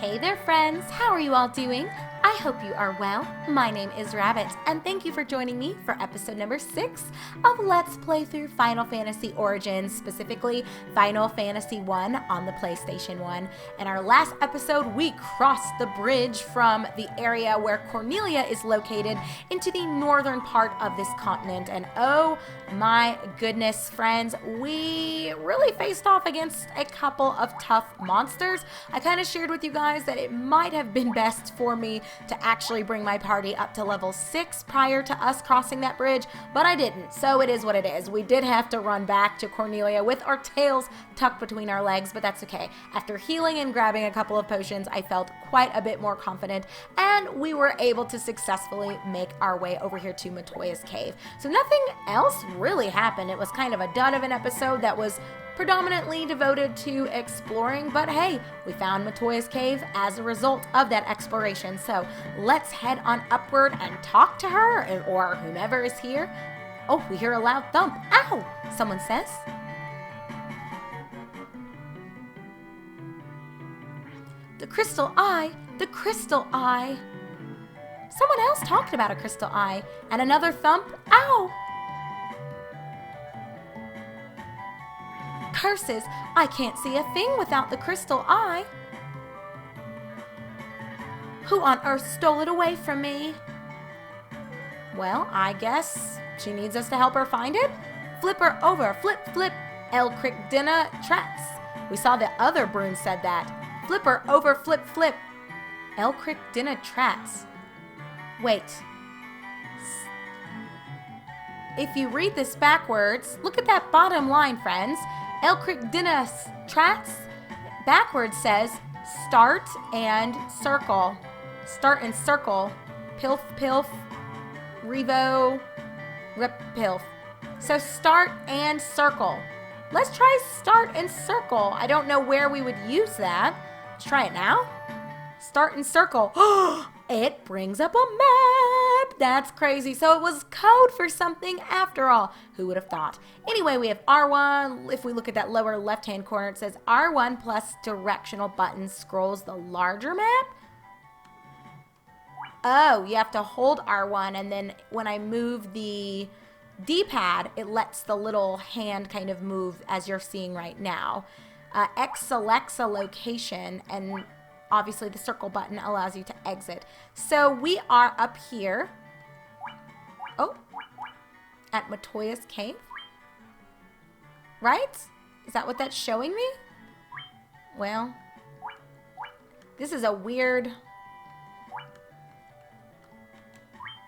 Hey there friends, how are you all doing? I hope you are well. My name is Rabbit, and thank you for joining me for episode number 6 of Let's Play Through Final Fantasy Origins, specifically Final Fantasy 1 on the PlayStation 1. In our last episode, we crossed the bridge from the area where Cornelia is located into the northern part of this continent, and oh my goodness, friends, we really faced off against a couple of tough monsters. I kind of shared with you guys that it might have been best for me to actually bring my party up to level 6 prior to us crossing that bridge, but I didn't, so it is what it is. We did have to run back to Cornelia with our tails tucked between our legs, but that's okay. After healing and grabbing a couple of potions, I felt quite a bit more confident, and we were able to successfully make our way over here to Matoya's cave. So nothing else really happened. It was kind of a dud of an episode that was predominantly devoted to exploring, but hey, we found Matoya's cave as a result of that exploration. So let's head on upward and talk to her or whomever is here. Oh, we hear a loud thump. Ow! Someone says. The crystal eye, the crystal eye. Someone else talked about a crystal eye and another thump. Ow! Curses! I can't see a thing without the crystal eye. Who on earth stole it away from me? Well, I guess she needs us to help her find it. Flip her over. Flip, flip. El Crickdina Trats. We saw the other broom said that. Flip her over. Flip, flip. El Crickdina Trats. Wait. If you read this backwards, look at that bottom line, friends. El Crickdina Trats backwards says start and circle. Start and circle. Pilf, pilf. Revo. Rip, pilf. So start and circle. Let's try start and circle. I don't know where we would use that. Let's try it now. Start and circle. It brings up a map. That's crazy. So it was code for something after all. Who would have thought? Anyway, we have R1. If we look at that lower left-hand corner, it says R1 plus directional button scrolls the larger map. Oh, you have to hold R1, and then when I move the D-pad, it lets the little hand kind of move as you're seeing right now. X selects a location, and obviously the circle button allows you to exit. So we are up here. Oh, at Matoya's cave. Right? Is that what that's showing me? Well, this is a weird...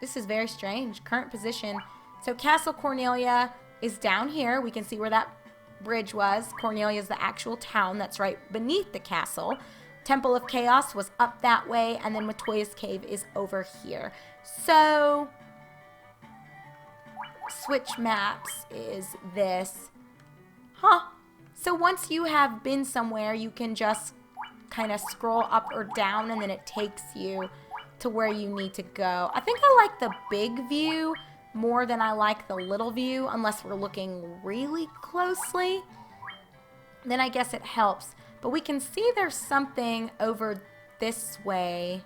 This is very strange. Current position. So Castle Cornelia is down here. We can see where that bridge was. Cornelia is the actual town that's right beneath the castle. Temple of Chaos was up that way, and then Matoya's cave is over here. So, switch maps is this. Huh. So once you have been somewhere, you can just kind of scroll up or down, and then it takes you to where you need to go. I think I like the big view more than I like the little view, unless we're looking really closely. Then I guess it helps. But we can see there's something over this way.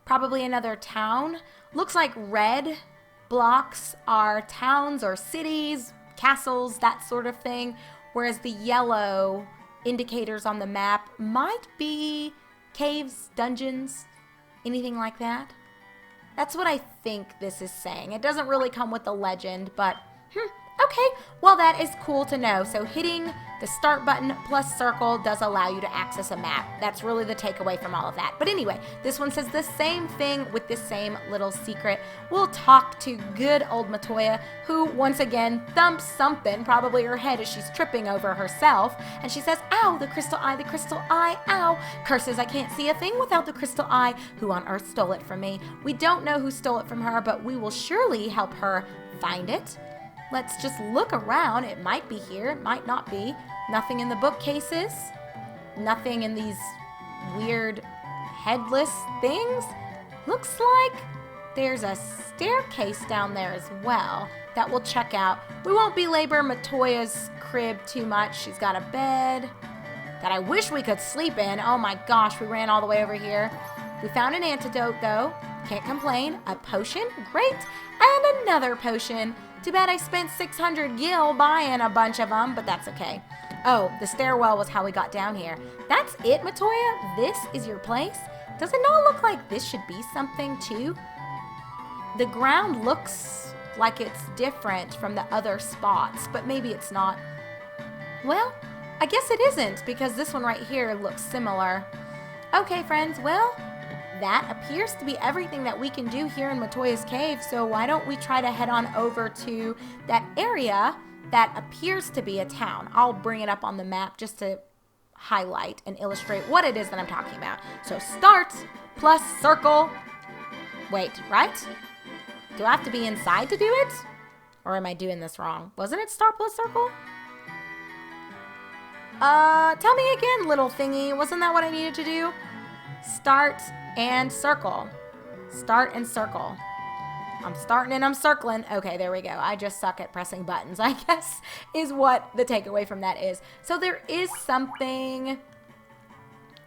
Probably another town. Looks like red blocks are towns or cities, castles, that sort of thing. Whereas the yellow indicators on the map might be caves, dungeons, anything like that. That's what I think this is saying. It doesn't really come with the legend, but okay, well that is cool to know. So hitting the start button plus circle does allow you to access a map. That's really the takeaway from all of that. But anyway, this one says the same thing with the same little secret. We'll talk to good old Matoya, who once again thumps something, probably her head as she's tripping over herself. And she says, ow, the crystal eye, ow. Curses, I can't see a thing without the crystal eye. Who on earth stole it from me? We don't know who stole it from her, but we will surely help her find it. Let's just look around. It might be here. It might not be. Nothing in the bookcases. Nothing in these weird headless things. Looks like there's a staircase down there as well that we'll check out. We won't belabor Matoya's crib too much. She's got a bed. that I wish we could sleep in. Oh my gosh, we ran all the way over here. We found an antidote though. Can't complain. A potion, great. And another potion. Too bad I spent 600 gil buying a bunch of them, but that's okay. Oh, the stairwell was how we got down here. That's it, Matoya? This is your place? Does it not look like this should be something too? The ground looks like it's different from the other spots, but maybe it's not. Well, I guess it isn't, because this one right here looks similar. Okay, friends, well, that appears to be everything that we can do here in Matoya's cave, so why don't we try to head on over to that area that appears to be a town. I'll bring it up on the map just to highlight and illustrate what it is that I'm talking about. So start plus circle. Wait, right? Do I have to be inside to do it? Or am I doing this wrong? Wasn't it start plus circle? Tell me again, little thingy. Wasn't that what I needed to do? Start and circle. Start and circle. I'm starting and I'm circling. Okay, there we go. I just suck at pressing buttons, I guess, is what the takeaway from that is. So there is something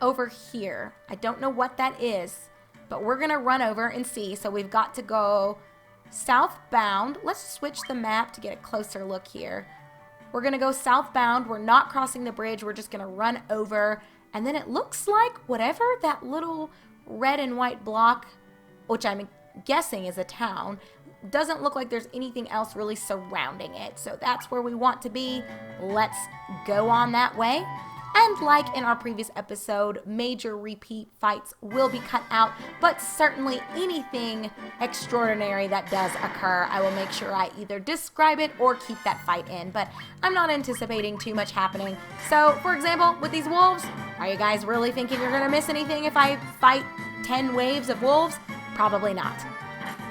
over here. I don't know what that is, but we're going to run over and see. So we've got to go southbound. Let's switch the map to get a closer look here. We're going to go southbound. We're not crossing the bridge. We're just going to run over. And then it looks like whatever that little red and white block, which I'm guessing is a town, doesn't look like there's anything else really surrounding it. So that's where we want to be. Let's go on that way. And like in our previous episode, major repeat fights will be cut out, but certainly anything extraordinary that does occur, I will make sure I either describe it or keep that fight in, but I'm not anticipating too much happening. So, for example, with these wolves, are you guys really thinking you're going to miss anything if I fight 10 waves of wolves? Probably not.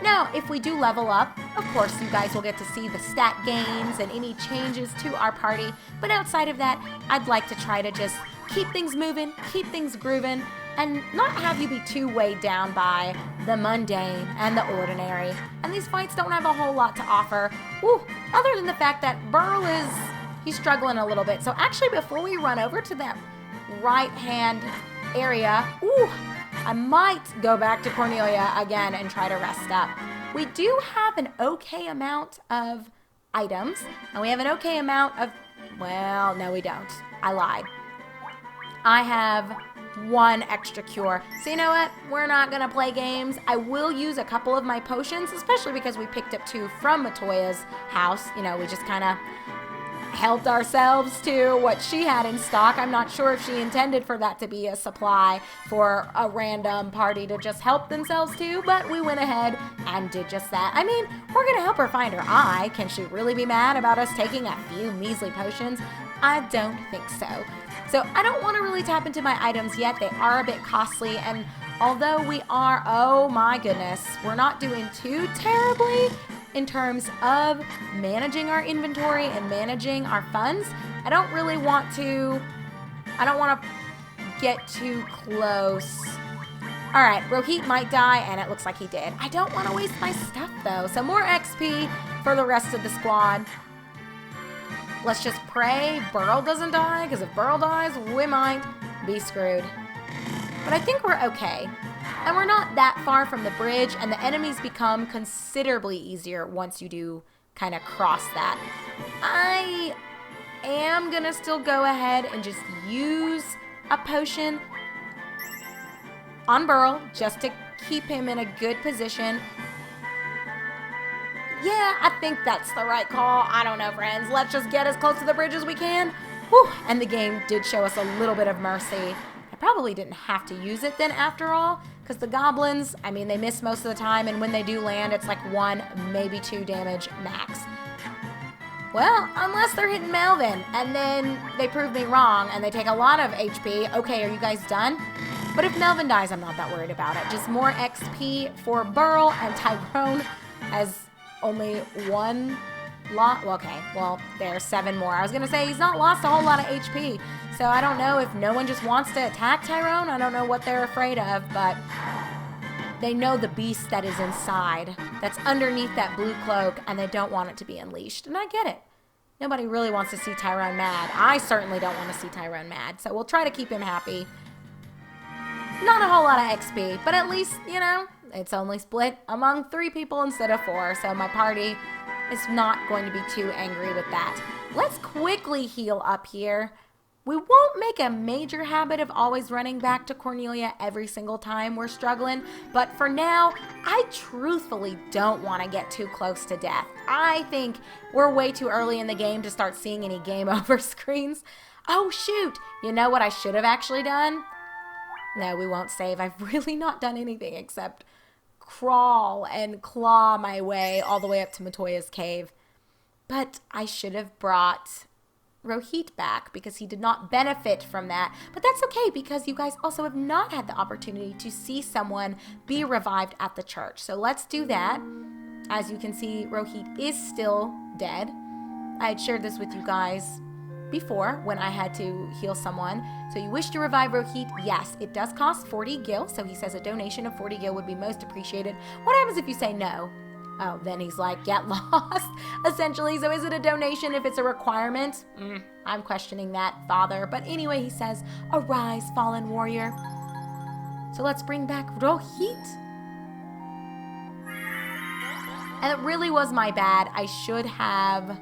Now, if we do level up, of course you guys will get to see the stat gains and any changes to our party, but outside of that, I'd like to try to just keep things moving, keep things grooving, and not have you be too weighed down by the mundane and the ordinary. And these fights don't have a whole lot to offer, other than the fact that Burl he's struggling a little bit. So actually, before we run over to that right-hand area, I might go back to Cornelia again and try to rest up. We do have an okay amount of items, and we have an okay amount of, well, no we don't. I lied. I have one extra cure. So you know what? We're not going to play games. I will use a couple of my potions, especially because we picked up 2 from Matoya's house. You know, we just kind of helped ourselves to what she had in stock. I'm not sure if she intended for that to be a supply for a random party to just help themselves to, but we went ahead and did just that. I mean, we're going to help her find her eye. Can she really be mad about us taking a few measly potions? I don't think so. So I don't want to really tap into my items yet. They are a bit costly, and although we are, oh my goodness, we're not doing too terribly in terms of managing our inventory and managing our funds, I don't want to get too close. All right, Rohit might die, and it looks like he did. I don't want to waste my stuff, though. So more XP for the rest of the squad. Let's just pray Burl doesn't die, because if Burl dies, we might be screwed. But I think we're okay. And we're not that far from the bridge, and the enemies become considerably easier once you do kind of cross that. I am going to still go ahead and just use a potion on Burl just to keep him in a good position. Yeah, I think that's the right call. I don't know, friends. Let's just get as close to the bridge as we can. Whew. And the game did show us a little bit of mercy. I probably didn't have to use it then after all, because the goblins, I mean, they miss most of the time, and when they do land, it's like 1, maybe 2 damage max. Well, unless they're hitting Melvin, and then they prove me wrong, and they take a lot of HP. Okay, are you guys done? But if Melvin dies, I'm not that worried about it. Just more XP for Burl and Tyrone, as only 1 lot. Well, okay, well, there's 7 more. I was going to say he's not lost a whole lot of HP. So I don't know if no one just wants to attack Tyrone. I don't know what they're afraid of, but they know the beast that is inside, that's underneath that blue cloak, and they don't want it to be unleashed. And I get it. Nobody really wants to see Tyrone mad. I certainly don't want to see Tyrone mad. So we'll try to keep him happy. Not a whole lot of XP, but at least, you know, it's only split among 3 people instead of 4. So my party is not going to be too angry with that. Let's quickly heal up here. We won't make a major habit of always running back to Cornelia every single time we're struggling, but for now, I truthfully don't want to get too close to death. I think we're way too early in the game to start seeing any game over screens. Oh shoot, you know what I should have actually done? No, we won't save. I've really not done anything except crawl and claw my way all the way up to Matoya's cave. But I should have brought Rohit back because he did not benefit from that. But that's okay because you guys also have not had the opportunity to see someone be revived at the church. So let's do that. As you can see, Rohit is still dead. I had shared this with you guys before when I had to heal someone. So you wish to revive Rohit? Yes, it does cost 40 gil. So he says a donation of 40 gil would be most appreciated. What happens if you say no? Oh, then he's like, get lost, essentially. So is it a donation if it's a requirement? I'm questioning that, Father. But anyway, he says, arise, fallen warrior. So let's bring back Rohit. And it really was my bad. I should have,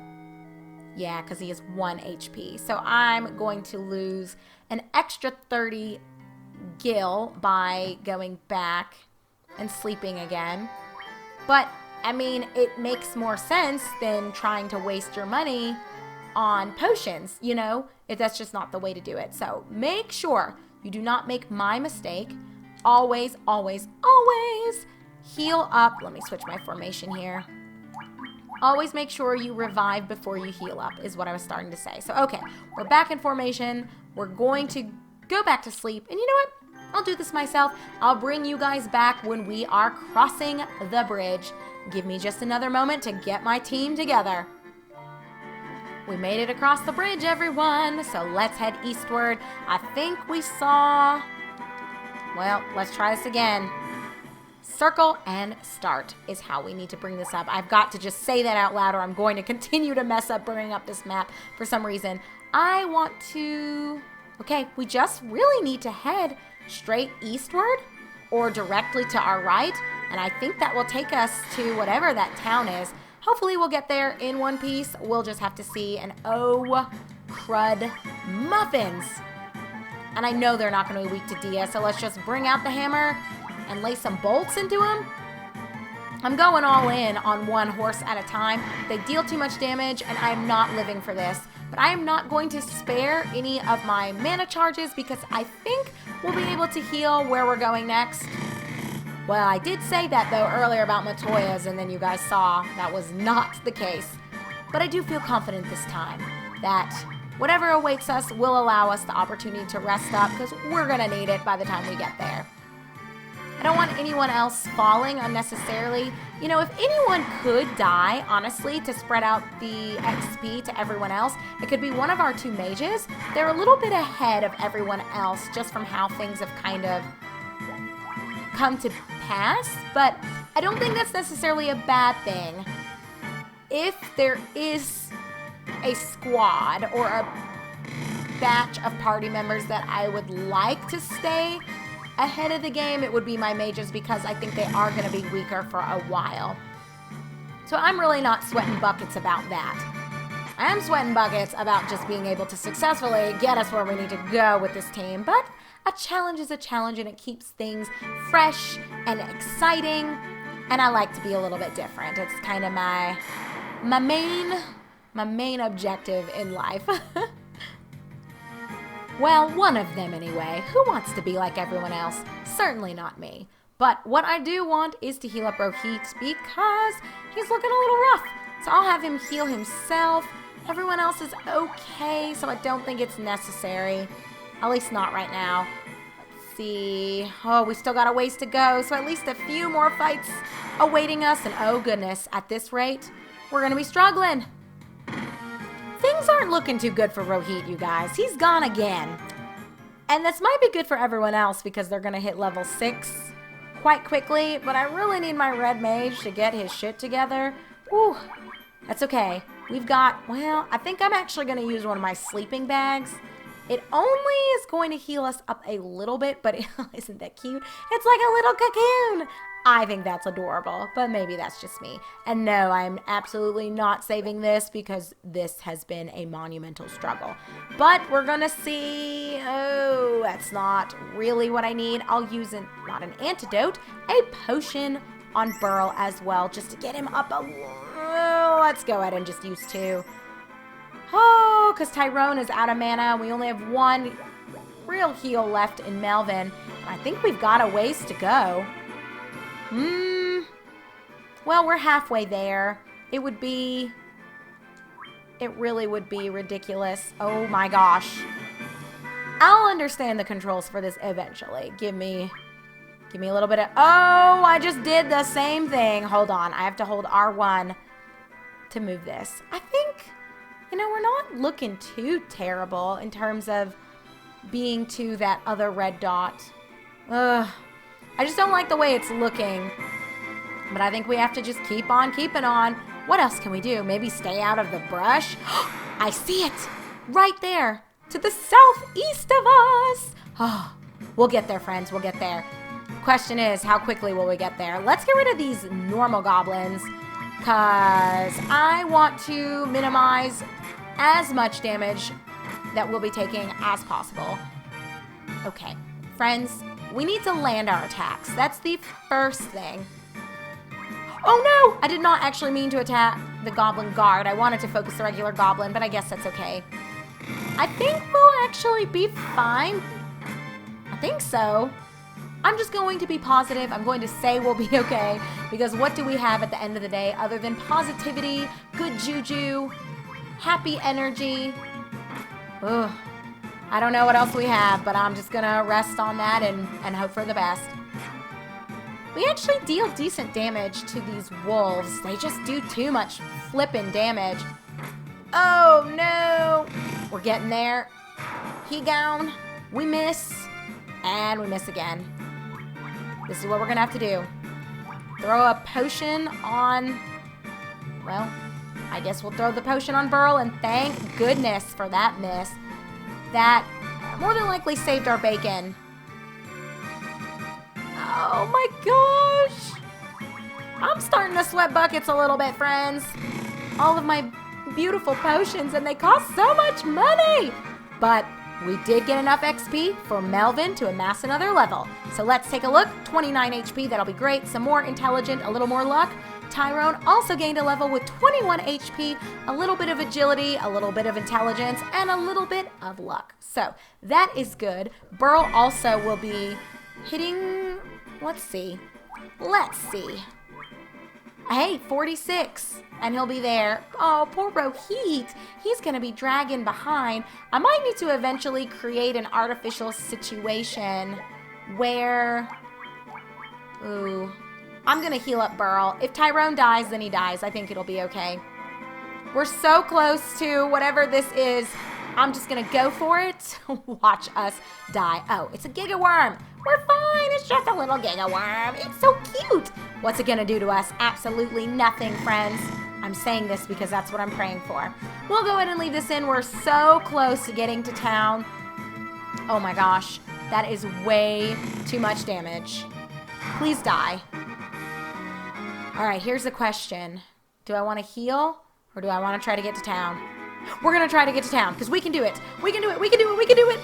yeah, because he has 1 HP. So I'm going to lose an extra 30 gil by going back and sleeping again. But I mean, it makes more sense than trying to waste your money on potions, you know? That's just not the way to do it. So make sure you do not make my mistake. Always, always, always heal up. Let me switch my formation here. Always make sure you revive before you heal up is what I was starting to say. So, okay, we're back in formation. We're going to go back to sleep. And you know what? I'll do this myself. I'll bring you guys back when we are crossing the bridge. Give me just another moment to get my team together. We made it across the bridge, everyone. So let's head eastward. I think we saw... Well, let's try this again. Circle and start is how we need to bring this up. I've got to just say that out loud or I'm going to continue to mess up bringing up this map for some reason. I want to... Okay, we just really need to head straight eastward or directly to our right. And I think that will take us to whatever that town is. Hopefully we'll get there in one piece. We'll just have to see. And oh, crud muffins. And I know they're not going to be weak to Dia. So let's just bring out the hammer and lay some bolts into them. I'm going all in on one horse at a time. They deal too much damage and I'm not living for this. But I am not going to spare any of my mana charges because I think we'll be able to heal where we're going next. Well, I did say that, though, earlier about Matoya's, and then you guys saw that was not the case. But I do feel confident this time that whatever awaits us will allow us the opportunity to rest up because we're going to need it by the time we get there. I don't want anyone else falling unnecessarily. You know, if anyone could die, honestly, to spread out the XP to everyone else, it could be one of our 2 mages. They're a little bit ahead of everyone else just from how things have kind of come to pass, but I don't think that's necessarily a bad thing. If there is a squad or a batch of party members that I would like to stay ahead of the game, it would be my mages because I think they are going to be weaker for a while. So I'm really not sweating buckets about that. I am sweating buckets about just being able to successfully get us where we need to go with this team, but a challenge is a challenge and it keeps things fresh and exciting, and I like to be a little bit different. It's kind of my main objective in life. Well, one of them anyway. Who wants to be like everyone else? Certainly not me. But what I do want is to heal up Rohit because he's looking a little rough. So I'll have him heal himself. Everyone else is okay, so I don't think it's necessary. At least not right now. Let's see. Oh, we still got a ways to go, so at least a few more fights awaiting us. And oh goodness, at this rate, we're going to be struggling. Things aren't looking too good for Rohit, you guys. He's gone again. And this might be good for everyone else because they're going to hit level 6 quite quickly. But I really need my red mage to get his shit together. Whew. That's okay. We've got, well, I think I'm actually going to use one of my sleeping bags. It only is going to heal us up a little bit, but isn't that cute? It's like a little cocoon. I think that's adorable, but maybe that's just me. And no, I'm absolutely not saving this because this has been a monumental struggle. But we're going to see. Oh, that's not really what I need. I'll use not an antidote, a potion on Burl as well, just to get him up a little. Let's go ahead and just use 2. Oh, because Tyrone is out of mana. We only have 1 real heal left in Melvin. I think we've got a ways to go. Well, we're halfway there. It really would be ridiculous. Oh my gosh. I'll understand the controls for this eventually. Give me a little bit of, oh, I just did the same thing. Hold on. I have to hold R1 to move this. I think, we're not looking too terrible in terms of being to that other red dot. Ugh. I just don't like the way it's looking. But I think we have to just keep on keeping on. What else can we do? Maybe stay out of the brush? I see it! Right there! To the southeast of us! Oh, we'll get there, friends. We'll get there. Question is, how quickly will we get there? Let's get rid of these normal goblins, because I want to minimize as much damage that we'll be taking as possible. Okay, friends, we need to land our attacks. That's the first thing. Oh no! I did not actually mean to attack the goblin guard. I wanted to focus the regular goblin, but I guess that's okay. I think we'll actually be fine. I think so. I'm just going to be positive. I'm going to say we'll be okay, because what do we have at the end of the day other than positivity, good juju, happy energy? Ugh. I don't know what else we have, but I'm just gonna rest on that and hope for the best. We actually deal decent damage to these wolves. They just do too much flippin' damage. Oh no! We're getting there. He down. We miss. And we miss again. This is what we're gonna have to do. Throw a potion on, well, I guess we'll throw the potion on Burl, and thank goodness for that miss. That more than likely saved our bacon. Oh my gosh! I'm starting to sweat buckets a little bit, friends. All of my beautiful potions, and they cost so much money! But we did get enough XP for Melvin to amass another level. So let's take a look. 29 HP, that'll be great. Some more intelligent, a little more luck. Tyrone also gained a level with 21 HP, a little bit of agility, a little bit of intelligence, and a little bit of luck. So that is good. Burl also will be hitting, let's see. Hey, 46, and he'll be there. Oh, poor Rohit. He's going to be dragging behind. I might need to eventually create an artificial situation where, ooh, I'm going to heal up Burl. If Tyrone dies, then he dies. I think it'll be okay. We're so close to whatever this is. I'm just going to go for it. Watch us die. Oh, it's a Giga Worm. We're fine. It's just a little Giga Worm. It's so cute. What's it going to do to us? Absolutely nothing, friends. I'm saying this because that's what I'm praying for. We'll go ahead and leave this in. We're so close to getting to town. Oh my gosh. That is way too much damage. Please die. All right, here's the question. Do I want to heal or do I want to try to get to town? We're going to try to get to town because we can do it. We can do it. We can do it. We can do it.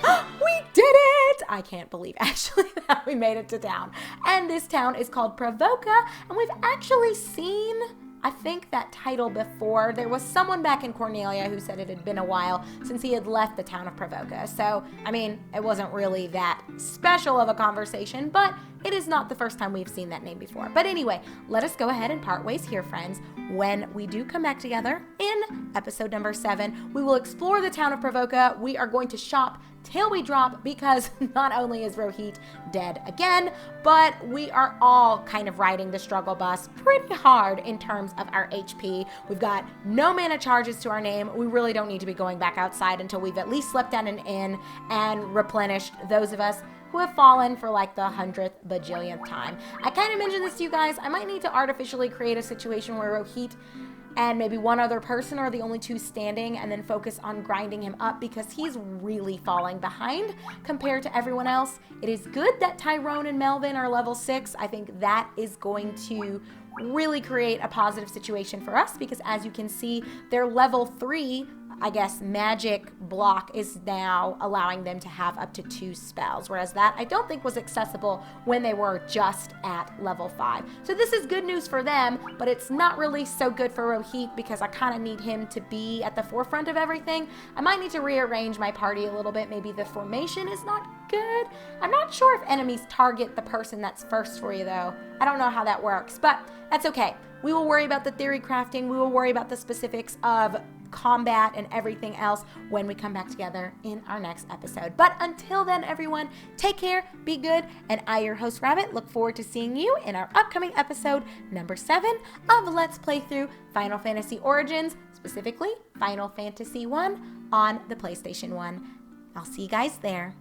We did it. I can't believe actually that we made it to town. And this town is called Provoca. And we've actually seen, I think, that title before. There was someone back in Cornelia who said it had been a while since he had left the town of Provoca. So, I mean, it wasn't really that special of a conversation, but it is not the first time we've seen that name before. But anyway, let us go ahead and part ways here, friends. When we do come back together in episode number 7, we will explore the town of Provoca. We are going to shop till we drop because not only is Rohit dead again, but we are all kind of riding the struggle bus pretty hard in terms of our HP. We've got no mana charges to our name. We really don't need to be going back outside until we've at least slept down an inn and replenished those of us who have fallen for like the 100th bajillionth time. I kind of mentioned this to you guys. I might need to artificially create a situation where Rohit, and maybe one other person or the only two standing, and then focus on grinding him up because he's really falling behind compared to everyone else. It is good that Tyrone and Melvin are level 6. I think that is going to really create a positive situation for us because as you can see, their level 3, I guess, magic block is now allowing them to have up to 2 spells, whereas that I don't think was accessible when they were just at level 5. So this is good news for them, but it's not really so good for Rohit because I kind of need him to be at the forefront of everything. I might need to rearrange my party a little bit. Maybe the formation is not good. I'm not sure if enemies target the person that's first for you, though. I don't know how that works, but that's okay. We will worry about the theory crafting. We will worry about the specifics of combat and everything else when we come back together in our next episode. But until then, everyone, take care, be good, and I, your host Rabbit, look forward to seeing you in our upcoming episode number 7 of Let's Play Through Final Fantasy Origins, specifically Final Fantasy 1 on the PlayStation 1. I'll see you guys there.